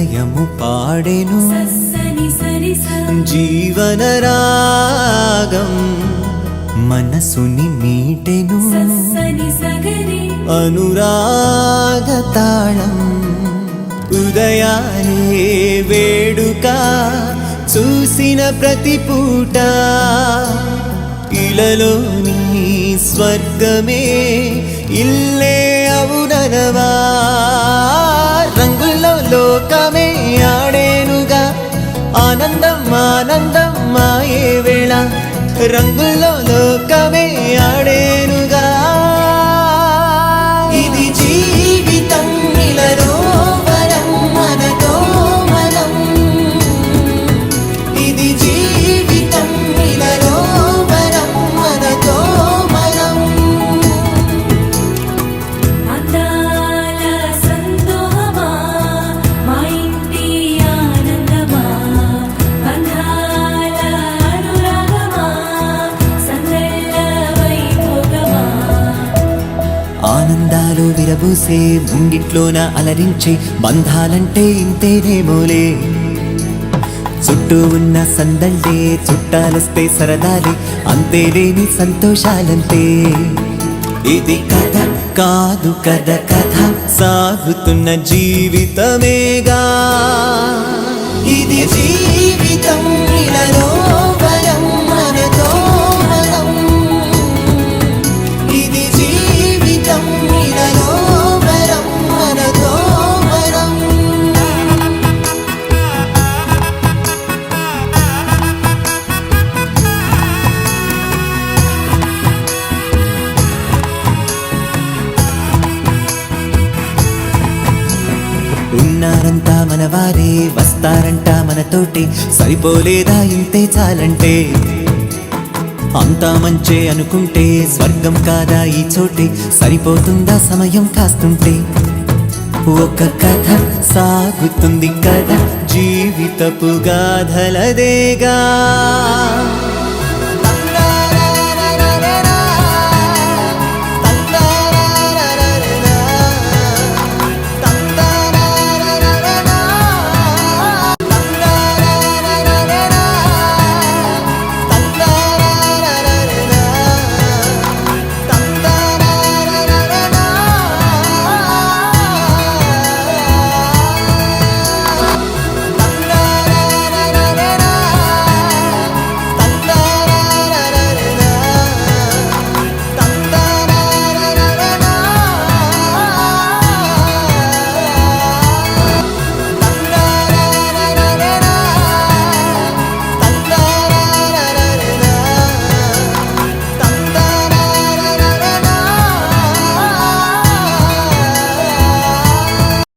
హృదయము పాడెను జీవన రాగం మనసుని మీటెను అనురాగ తాళం ఉదయాలే వేడుక చూసిన ప్రతి పూట ఇలలోని స్వర్గమే ఇల్లే అవుననవా రంగుల్లో లోకమే ఆడేనుగా ఆనందం ఆనందం మాయే వేళ రంగుల్లో లోకమే ఆడేనుగా ఇది జీవితం ఇలలో వరం మనతో మనం ఇది జీవితం ఇలలో వరం మనతో మనం అందాల సంతోషమా మా ఇంటి ఆనందమా బంధాల అనురాగమా సందళ్ళ వైభోగమా ఆనందాలు విరబూసే ముంగిట్లోన అలరించే బంధాలంటే ఇంతేనేమోలే చుట్టూ ఉన్న సందళ్ళే చుట్టాలొస్తే సరదాలే అంతేలేని సంతోషాలంతే ఇది కథ కాదు కథ కథ సాగుతున్న జీవితమేగా ఇది జీవితం ఇలలో వరం మనతో మనం ఇది జీవితం ఇలలో వరం మనతో మనం ఉన్నారంతా మనవారే వస్తారంట మనతోటి సరిపోలేదా ఇంతే చాలంటే అంతా మంచే అనుకుంటే స్వర్గం కాదా ఈ చోటే సరిపోతుందా సమయం కాస్తుంటే ఒక కథ సాగుతుంది కథ జీవితపు గాథలదేగా